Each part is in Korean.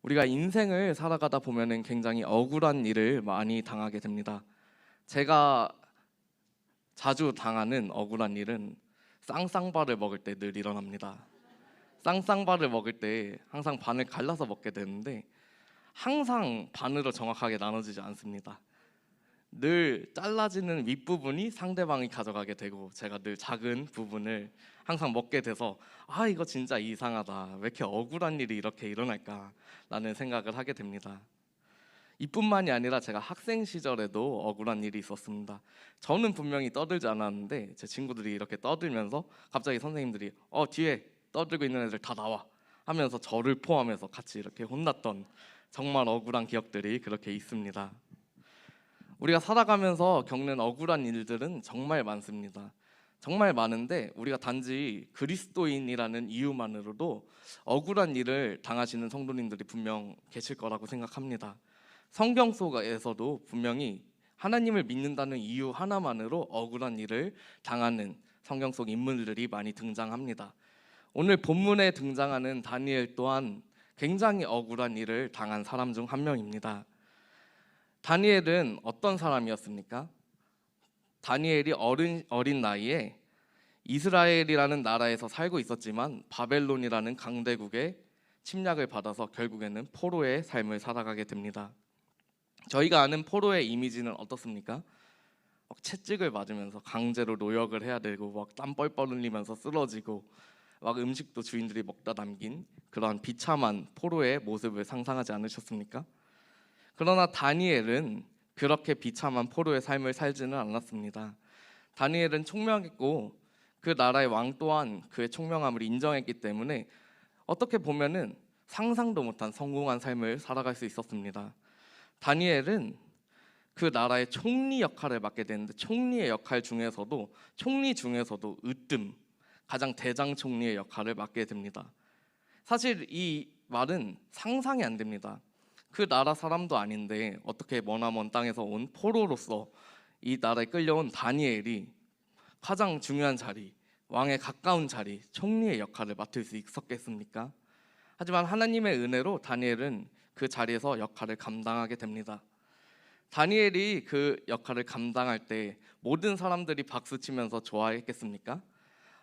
우리가 인생을 살아가다 보면은 굉장히 억울한 일을 많이 당하게 됩니다. 제가 자주 당하는 억울한 일은 쌍쌍바를 먹을 때 늘 일어납니다. 쌍쌍바를 먹을 때 항상 반을 갈라서 먹게 되는데 항상 반으로 정확하게 나눠지지 않습니다. 늘 잘라지는 윗부분이 상대방이 가져가게 되고 제가 늘 작은 부분을 항상 먹게 돼서 이거 진짜 이상하다. 왜 이렇게 억울한 일이 이렇게 일어날까? 라는 생각을 하게 됩니다. 이뿐만이 아니라 제가 학생 시절에도 억울한 일이 있었습니다. 저는 분명히 떠들지 않았는데 제 친구들이 이렇게 떠들면서 갑자기 선생님들이 뒤에 떠들고 있는 애들 다 나와 하면서 저를 포함해서 같이 이렇게 혼났던 정말 억울한 기억들이 그렇게 있습니다. 우리가 살아가면서 겪는 억울한 일들은 정말 많습니다. 정말 많은데 우리가 단지 그리스도인이라는 이유만으로도 억울한 일을 당하시는 성도님들이 분명 계실 거라고 생각합니다. 성경 속에서도 분명히 하나님을 믿는다는 이유 하나만으로 억울한 일을 당하는 성경 속 인물들이 많이 등장합니다. 오늘 본문에 등장하는 다니엘 또한 굉장히 억울한 일을 당한 사람 중 한 명입니다. 다니엘은 어떤 사람이었습니까? 다니엘이 어린 나이에 이스라엘이라는 나라에서 살고 있었지만 바벨론이라는 강대국의 침략을 받아서 결국에는 포로의 삶을 살아가게 됩니다. 저희가 아는 포로의 이미지는 어떻습니까? 채찍을 맞으면서 강제로 노역을 해야 되고 막 땀 뻘뻘 흘리면서 쓰러지고 막 음식도 주인들이 먹다 남긴 그러한 비참한 포로의 모습을 상상하지 않으셨습니까? 그러나 다니엘은 그렇게 비참한 포로의 삶을 살지는 않았습니다. 다니엘은 총명했고 그 나라의 왕 또한 그의 총명함을 인정했기 때문에 어떻게 보면은 상상도 못한 성공한 삶을 살아갈 수 있었습니다. 다니엘은 그 나라의 총리 역할을 맡게 되는데 총리 중에서도 으뜸 가장 대장 총리의 역할을 맡게 됩니다. 사실 이 말은 상상이 안 됩니다. 그 나라 사람도 아닌데 어떻게 머나먼 땅에서 온 포로로서 이 나라에 끌려온 다니엘이 가장 중요한 자리, 왕에 가까운 자리, 총리의 역할을 맡을 수 있었겠습니까? 하지만 하나님의 은혜로 다니엘은 그 자리에서 역할을 감당하게 됩니다. 다니엘이 그 역할을 감당할 때 모든 사람들이 박수치면서 좋아했겠습니까?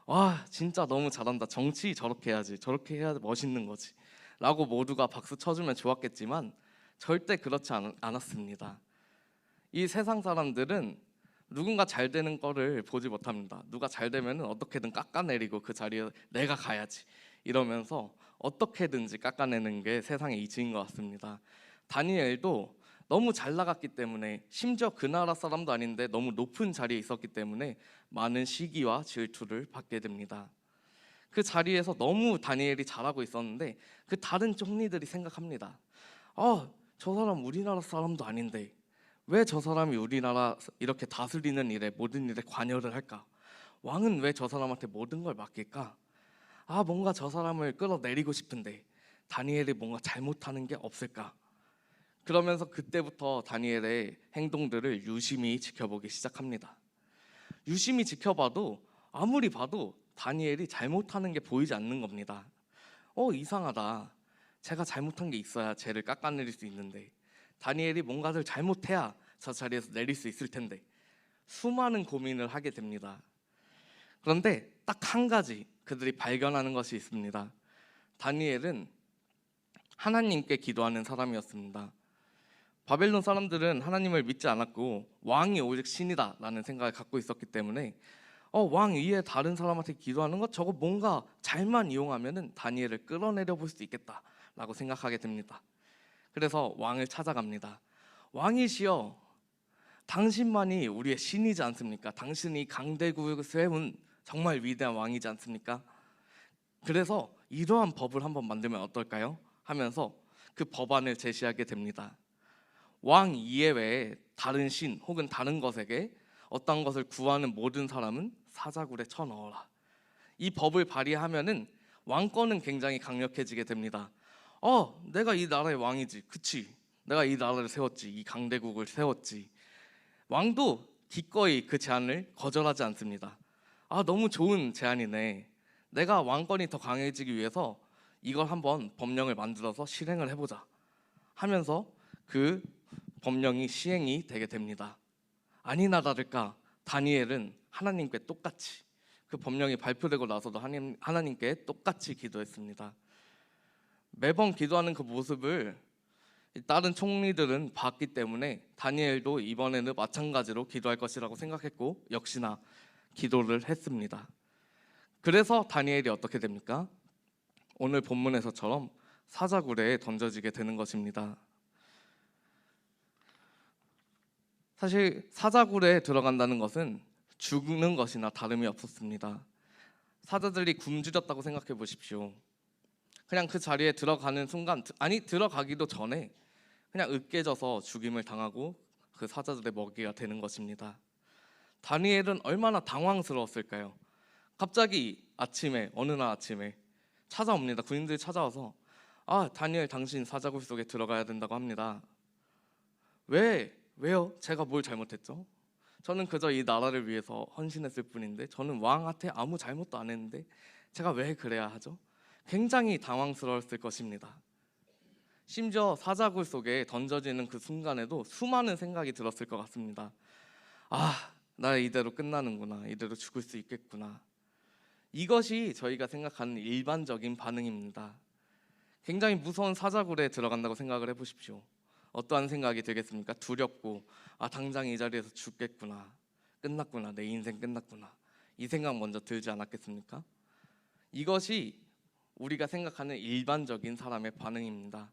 와, 진짜 너무 잘한다. 정치 저렇게 해야지. 저렇게 해야 멋있는 거지. 라고 모두가 박수 쳐주면 좋았겠지만 절대 그렇지 않았습니다. 이 세상 사람들은 누군가 잘 되는 거를 보지 못합니다. 누가 잘 되면 어떻게든 깎아내리고 그 자리에 내가 가야지 이러면서 어떻게든지 깎아내는 게 세상의 이치인 것 같습니다. 다니엘도 너무 잘 나갔기 때문에 심지어 그 나라 사람도 아닌데 너무 높은 자리에 있었기 때문에 많은 시기와 질투를 받게 됩니다. 그 자리에서 너무 다니엘이 잘하고 있었는데 그 다른 총리들이 생각합니다. 저 사람 우리나라 사람도 아닌데 왜 저 사람이 우리나라 이렇게 다스리는 일에 모든 일에 관여를 할까? 왕은 왜 저 사람한테 모든 걸 맡길까? 뭔가 저 사람을 끌어내리고 싶은데 다니엘이 뭔가 잘못하는 게 없을까? 그러면서 그때부터 다니엘의 행동들을 유심히 지켜보기 시작합니다. 유심히 지켜봐도 아무리 봐도 다니엘이 잘못하는 게 보이지 않는 겁니다. 이상하다. 제가 잘못한 게 있어야 쟤를 깎아내릴 수 있는데 다니엘이 뭔가를 잘못해야 저 자리에서 내릴 수 있을 텐데 수많은 고민을 하게 됩니다. 그런데 딱 한 가지 그들이 발견하는 것이 있습니다. 다니엘은 하나님께 기도하는 사람이었습니다. 바벨론 사람들은 하나님을 믿지 않았고 왕이 오직 신이다 라는 생각을 갖고 있었기 때문에 왕 위에 다른 사람한테 기도하는 것 저거 뭔가 잘만 이용하면은 다니엘을 끌어내려 볼 수도 있겠다 라고 생각하게 됩니다. 그래서 왕을 찾아갑니다. 왕이시여, 당신만이 우리의 신이지 않습니까? 당신이 강대국을 세운 정말 위대한 왕이지 않습니까? 그래서 이러한 법을 한번 만들면 어떨까요? 하면서 그 법안을 제시하게 됩니다. 왕 이외에 다른 신 혹은 다른 것에게 어떤 것을 구하는 모든 사람은 사자굴에 쳐넣어라. 이 법을 발의하면은 왕권은 굉장히 강력해지게 됩니다. 내가 이 나라의 왕이지. 그치? 내가 이 나라를 세웠지. 이 강대국을 세웠지. 왕도 기꺼이 그 제안을 거절하지 않습니다. 너무 좋은 제안이네. 내가 왕권이 더 강해지기 위해서 이걸 한번 법령을 만들어서 실행을 해보자 하면서 그 법령이 시행이 되게 됩니다. 아니나 다를까 다니엘은 하나님께 똑같이 그 법령이 발표되고 나서도 하나님께 똑같이 기도했습니다. 매번 기도하는 그 모습을 다른 총리들은 봤기 때문에 다니엘도 이번에는 마찬가지로 기도할 것이라고 생각했고 역시나 기도를 했습니다. 그래서 다니엘이 어떻게 됩니까? 오늘 본문에서처럼 사자굴에 던져지게 되는 것입니다. 사실 사자굴에 들어간다는 것은 죽는 것이나 다름이 없었습니다. 사자들이 굶주렸다고 생각해 보십시오. 그냥 그 자리에 들어가는 순간, 아니 들어가기도 전에 그냥 으깨져서 죽임을 당하고 그 사자들의 먹이가 되는 것입니다. 다니엘은 얼마나 당황스러웠을까요? 갑자기 아침에 어느 날 아침에 찾아옵니다. 군인들이 찾아와서 다니엘 당신 사자굴 속에 들어가야 된다고 합니다. 왜요? 제가 뭘 잘못했죠? 저는 그저 이 나라를 위해서 헌신했을 뿐인데 저는 왕한테 아무 잘못도 안 했는데 제가 왜 그래야 하죠? 굉장히 당황스러웠을 것입니다. 심지어 사자굴 속에 던져지는 그 순간에도 수많은 생각이 들었을 것 같습니다. 나 이대로 끝나는구나. 이대로 죽을 수 있겠구나. 이것이 저희가 생각하는 일반적인 반응입니다. 굉장히 무서운 사자굴에 들어간다고 생각을 해보십시오. 어떠한 생각이 들겠습니까? 두렵고 당장 이 자리에서 죽겠구나. 끝났구나. 내 인생 끝났구나. 이 생각 먼저 들지 않았겠습니까? 이것이 우리가 생각하는 일반적인 사람의 반응입니다.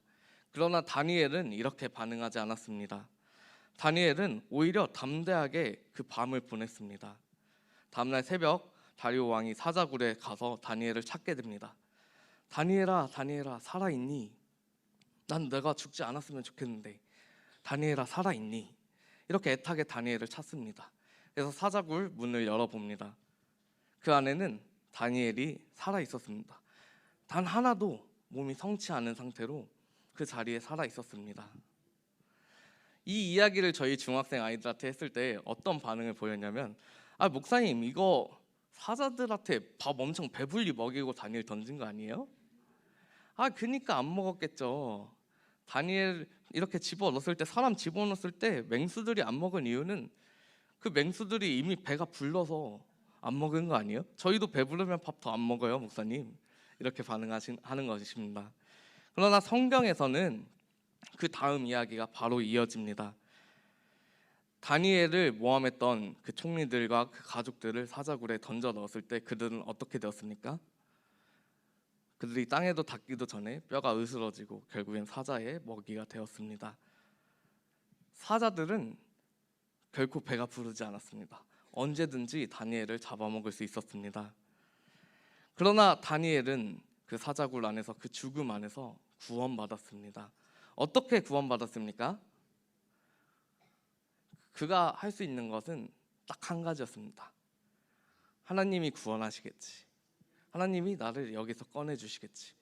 그러나 다니엘은 이렇게 반응하지 않았습니다. 다니엘은 오히려 담대하게 그 밤을 보냈습니다. 다음날 새벽 다리오 왕이 사자굴에 가서 다니엘을 찾게 됩니다. 다니엘아 살아있니? 난 내가 죽지 않았으면 좋겠는데 다니엘아 살아있니? 이렇게 애타게 다니엘을 찾습니다. 그래서 사자굴 문을 열어봅니다. 그 안에는 다니엘이 살아있었습니다. 단 하나도 몸이 성치 않은 상태로 그 자리에 살아있었습니다. 이 이야기를 저희 중학생 아이들한테 했을 때 어떤 반응을 보였냐면 목사님 이거 사자들한테 밥 엄청 배불리 먹이고 다니엘 던진 거 아니에요? 그니까 안 먹었겠죠. 다니엘 이렇게 집어넣었을 때 사람 집어넣었을 때 맹수들이 안 먹은 이유는 그 맹수들이 이미 배가 불러서 안 먹은 거 아니에요? 저희도 배부르면 밥 더 안 먹어요 목사님. 이렇게 반응하는 것입니다. 그러나 성경에서는 그 다음 이야기가 바로 이어집니다. 다니엘을 모함했던 그 총리들과 그 가족들을 사자굴에 던져 넣었을 때 그들은 어떻게 되었습니까? 그들이 땅에도 닿기도 전에 뼈가 으스러지고 결국엔 사자의 먹이가 되었습니다. 사자들은 결코 배가 부르지 않았습니다. 언제든지 다니엘을 잡아먹을 수 있었습니다. 그러나 다니엘은 그 사자굴 안에서 그 죽음 안에서 구원받았습니다. 어떻게 구원받았습니까? 그가 할 수 있는 것은 딱 한 가지였습니다. 하나님이 구원하시겠지. 하나님이 나를 여기서 꺼내주시겠지.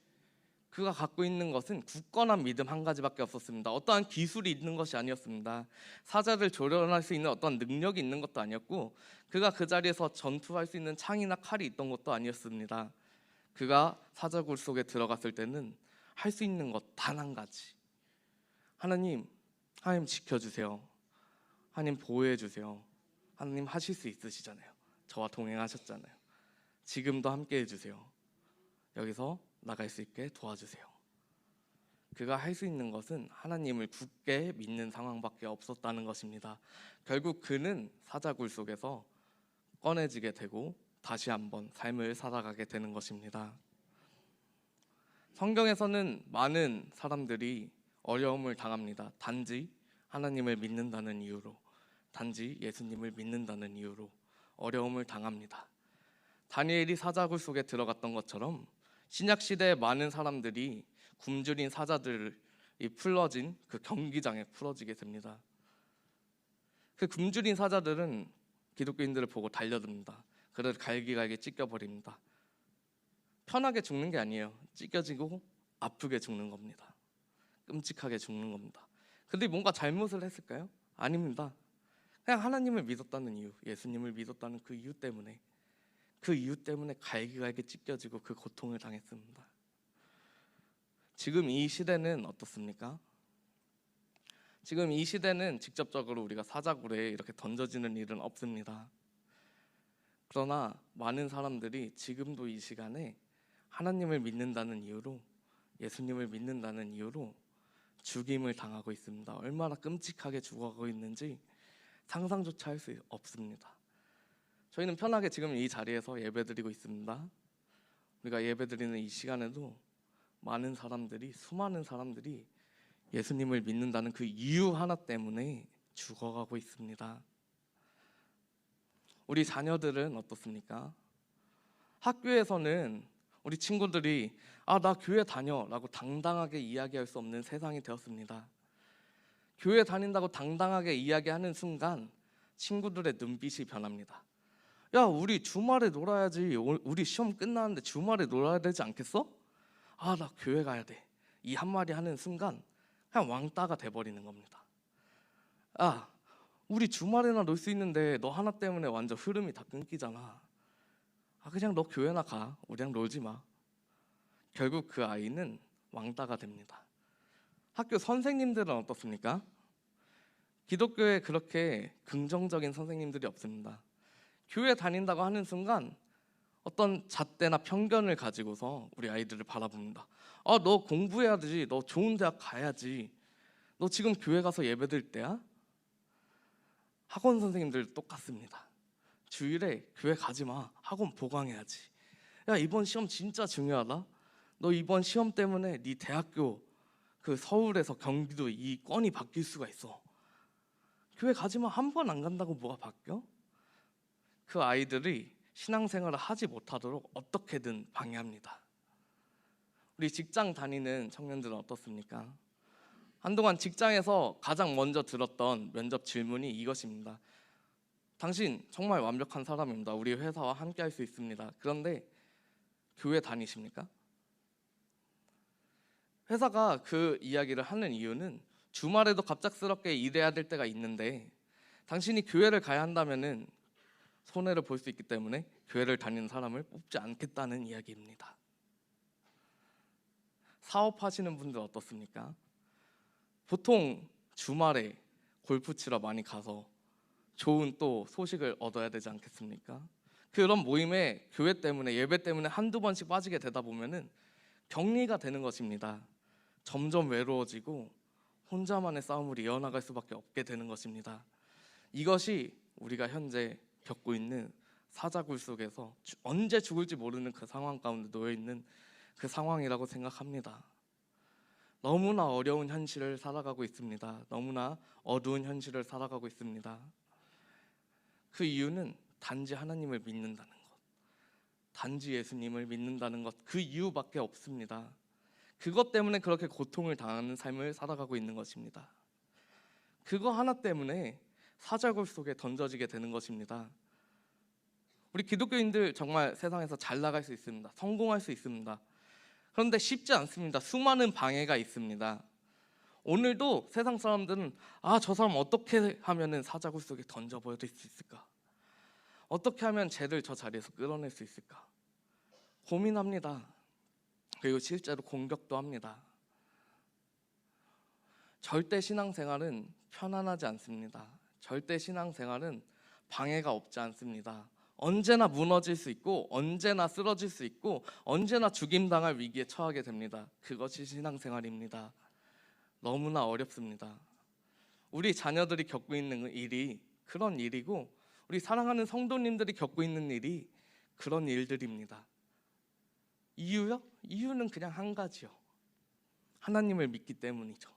그가 갖고 있는 것은 굳건한 믿음 한 가지밖에 없었습니다. 어떠한 기술이 있는 것이 아니었습니다. 사자를 조련할 수 있는 어떤 능력이 있는 것도 아니었고 그가 그 자리에서 전투할 수 있는 창이나 칼이 있던 것도 아니었습니다. 그가 사자굴 속에 들어갔을 때는 할 수 있는 것 단 한 가지. 하나님 지켜주세요. 하나님 보호해 주세요. 하나님 하실 수 있으시잖아요. 저와 동행하셨잖아요. 지금도 함께 해주세요. 여기서 나갈 수 있게 도와주세요. 그가 할 수 있는 것은 하나님을 굳게 믿는 상황밖에 없었다는 것입니다. 결국 그는 사자굴 속에서 꺼내지게 되고 다시 한번 삶을 살아가게 되는 것입니다. 성경에서는 많은 사람들이 어려움을 당합니다. 단지 하나님을 믿는다는 이유로, 단지 예수님을 믿는다는 이유로 어려움을 당합니다. 다니엘이 사자굴 속에 들어갔던 것처럼 신약 시대에 많은 사람들이 굶주린 사자들이 풀어진 그 경기장에 풀어지게 됩니다. 그 굶주린 사자들은 기독교인들을 보고 달려듭니다. 그를 갈기갈기 찢겨버립니다. 편하게 죽는 게 아니에요. 찢겨지고 아프게 죽는 겁니다. 끔찍하게 죽는 겁니다. 근데 뭔가 잘못을 했을까요? 아닙니다. 그냥 하나님을 믿었다는 이유, 예수님을 믿었다는 그 이유 때문에 갈기갈기 찢겨지고 그 고통을 당했습니다. 지금 이 시대는 어떻습니까? 지금 이 시대는 직접적으로 우리가 사자굴에 이렇게 던져지는 일은 없습니다. 그러나 많은 사람들이 지금도 이 시간에 하나님을 믿는다는 이유로, 예수님을 믿는다는 이유로 죽임을 당하고 있습니다. 얼마나 끔찍하게 죽어가고 있는지 상상조차 할 수 없습니다. 저희는 편하게 지금 이 자리에서 예배드리고 있습니다. 우리가 예배드리는 이 시간에도 많은 사람들이, 수많은 사람들이 예수님을 믿는다는 그 이유 하나 때문에 죽어가고 있습니다. 우리 자녀들은 어떻습니까? 학교에서는 우리 친구들이 나 교회 다녀 라고 당당하게 이야기할 수 없는 세상이 되었습니다. 교회 다닌다고 당당하게 이야기하는 순간 친구들의 눈빛이 변합니다. 야, 우리 주말에 놀아야지. 우리 시험 끝나는데 주말에 놀아야 되지 않겠어? 나 교회 가야 돼. 이 한마디 하는 순간 그냥 왕따가 돼버리는 겁니다. 우리 주말에나 놀 수 있는데 너 하나 때문에 완전 흐름이 다 끊기잖아. 그냥 너 교회나 가. 우리랑 놀지 마. 결국 그 아이는 왕따가 됩니다. 학교 선생님들은 어떻습니까? 기독교에 그렇게 긍정적인 선생님들이 없습니다. 교회 다닌다고 하는 순간 어떤 잣대나 편견을 가지고서 우리 아이들을 바라봅니다. 너 공부해야 되지. 너 좋은 대학 가야지. 너 지금 교회 가서 예배드릴 때야? 학원 선생님들 똑같습니다. 주일에 교회 가지 마. 학원 보강해야지. 야, 이번 시험 진짜 중요하다. 너 이번 시험 때문에 네 대학교 그 서울에서 경기도 이 건이 바뀔 수가 있어. 교회 가지 마. 한 번 안 간다고 뭐가 바뀌어? 그 아이들이 신앙생활을 하지 못하도록 어떻게든 방해합니다. 우리 직장 다니는 청년들은 어떻습니까? 한동안 직장에서 가장 먼저 들었던 면접 질문이 이것입니다. 당신 정말 완벽한 사람입니다. 우리 회사와 함께 할 수 있습니다. 그런데 교회 다니십니까? 회사가 그 이야기를 하는 이유는 주말에도 갑작스럽게 일해야 될 때가 있는데 당신이 교회를 가야 한다면은 손해를 볼 수 있기 때문에 교회를 다니는 사람을 뽑지 않겠다는 이야기입니다. 사업하시는 분들 어떻습니까? 보통 주말에 골프 치러 많이 가서 좋은 또 소식을 얻어야 되지 않겠습니까? 그런 모임에 교회 때문에, 예배 때문에 한두 번씩 빠지게 되다 보면은 격리가 되는 것입니다. 점점 외로워지고 혼자만의 싸움을 이어나갈 수밖에 없게 되는 것입니다. 이것이 우리가 현재 겪고 있는 사자굴 속에서 언제 죽을지 모르는 그 상황 가운데 놓여 있는 그 상황이라고 생각합니다. 너무나 어려운 현실을 살아가고 있습니다. 너무나 어두운 현실을 살아가고 있습니다. 그 이유는 단지 하나님을 믿는다는 것, 단지 예수님을 믿는다는 것, 그 이유밖에 없습니다. 그것 때문에 그렇게 고통을 당하는 삶을 살아가고 있는 것입니다. 그거 하나 때문에 사자굴 속에 던져지게 되는 것입니다. 우리 기독교인들 정말 세상에서 잘 나갈 수 있습니다. 성공할 수 있습니다. 그런데 쉽지 않습니다. 수많은 방해가 있습니다. 오늘도 세상 사람들은 저 사람 어떻게 하면 사자굴 속에 던져버릴 수 있을까? 어떻게 하면 쟤를 저 자리에서 끌어낼 수 있을까? 고민합니다. 그리고 실제로 공격도 합니다. 절대 신앙생활은 편안하지 않습니다. 절대 신앙생활은 방해가 없지 않습니다. 언제나 무너질 수 있고 언제나 쓰러질 수 있고 언제나 죽임당할 위기에 처하게 됩니다. 그것이 신앙생활입니다. 너무나 어렵습니다. 우리 자녀들이 겪고 있는 일이 그런 일이고 우리 사랑하는 성도님들이 겪고 있는 일이 그런 일들입니다. 이유요? 이유는 그냥 한 가지요. 하나님을 믿기 때문이죠.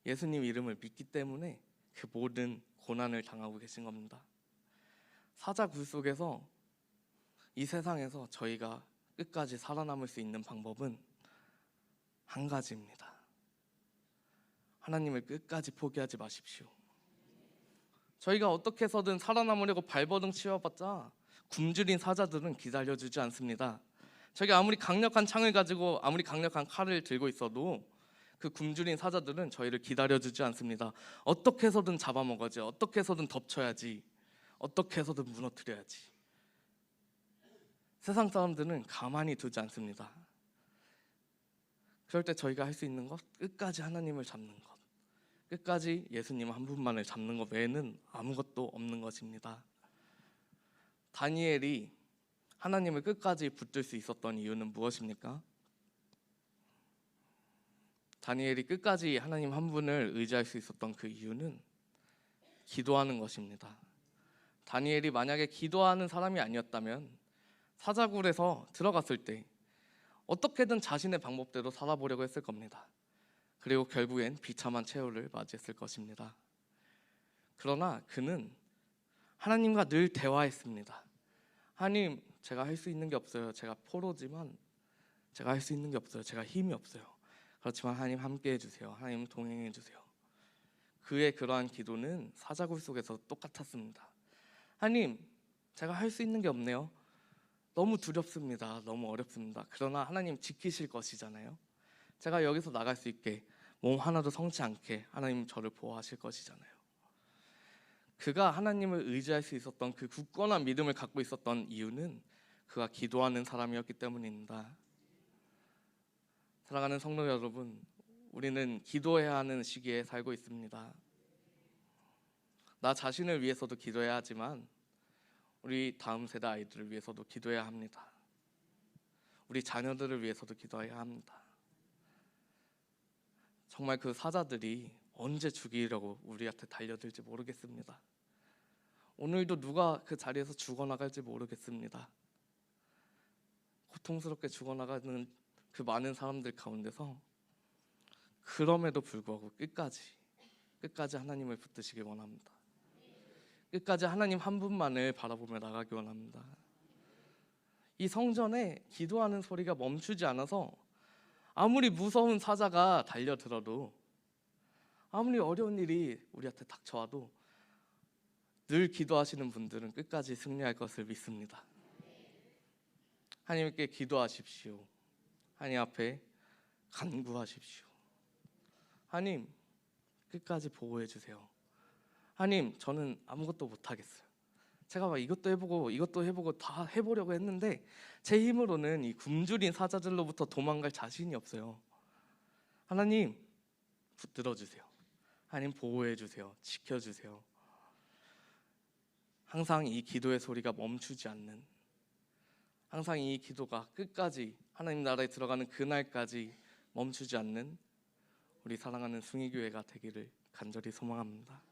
예수님 이름을 믿기 때문에 그 모든 고난을 당하고 계신 겁니다. 사자굴 속에서 이 세상에서 저희가 끝까지 살아남을 수 있는 방법은 한 가지입니다. 하나님을 끝까지 포기하지 마십시오. 저희가 어떻게 해서든 살아남으려고 발버둥 치워봤자 굶주린 사자들은 기다려주지 않습니다. 저희가 아무리 강력한 창을 가지고 아무리 강력한 칼을 들고 있어도 그 굶주린 사자들은 저희를 기다려주지 않습니다. 어떻게 해서든 잡아먹어야지, 어떻게 해서든 덮쳐야지, 어떻게 해서든 무너뜨려야지. 세상 사람들은 가만히 두지 않습니다. 그럴 때 저희가 할 수 있는 것, 끝까지 하나님을 잡는 것, 끝까지 예수님 한 분만을 잡는 것 외에는 아무것도 없는 것입니다. 다니엘이 하나님을 끝까지 붙들 수 있었던 이유는 무엇입니까? 다니엘이 끝까지 하나님 한 분을 의지할 수 있었던 그 이유는 기도하는 것입니다. 다니엘이 만약에 기도하는 사람이 아니었다면 사자굴에서 들어갔을 때 어떻게든 자신의 방법대로 살아보려고 했을 겁니다. 그리고 결국엔 비참한 최후를 맞이했을 것입니다. 그러나 그는 하나님과 늘 대화했습니다. 하나님, 제가 할 수 있는 게 없어요. 제가 포로지만 제가 할 수 있는 게 없어요. 제가 힘이 없어요. 그렇지만 하나님 함께 해주세요. 하나님 동행해 주세요. 그의 그러한 기도는 사자굴 속에서 똑같았습니다. 하나님, 제가 할 수 있는 게 없네요. 너무 두렵습니다. 너무 어렵습니다. 그러나 하나님 지키실 것이잖아요. 제가 여기서 나갈 수 있게, 몸 하나도 성치 않게 하나님 저를 보호하실 것이잖아요. 그가 하나님을 의지할 수 있었던 그 굳건한 믿음을 갖고 있었던 이유는 그가 기도하는 사람이었기 때문입니다. 사랑하는 성도 여러분, 우리는 기도해야 하는 시기에 살고 있습니다. 나 자신을 위해서도 기도해야 하지만 우리 다음 세대 아이들을 위해서도 기도해야 합니다. 우리 자녀들을 위해서도 기도해야 합니다. 정말 그 사자들이 언제 죽이려고 우리한테 달려들지 모르겠습니다. 오늘도 누가 그 자리에서 죽어나갈지 모르겠습니다. 고통스럽게 죽어나가는 그 많은 사람들 가운데서 그럼에도 불구하고 끝까지 하나님을 붙드시기 원합니다. 끝까지 하나님 한 분만을 바라보며 나가기 원합니다. 이 성전에 기도하는 소리가 멈추지 않아서 아무리 무서운 사자가 달려들어도, 아무리 어려운 일이 우리한테 닥쳐와도 늘 기도하시는 분들은 끝까지 승리할 것을 믿습니다. 하나님께 기도하십시오. 하나님 앞에 간구하십시오. 하나님, 끝까지 보호해 주세요. 하나님, 저는 아무것도 못하겠어요. 제가 막 이것도 해보고 다 해보려고 했는데 제 힘으로는 이 굶주린 사자들로부터 도망갈 자신이 없어요. 하나님, 붙들어 주세요. 하나님, 보호해 주세요. 지켜 주세요. 항상 이 기도의 소리가 멈추지 않는, 항상 이 기도가 끝까지 하나님 나라에 들어가는 그날까지 멈추지 않는 우리 사랑하는 숭의교회가 되기를 간절히 소망합니다.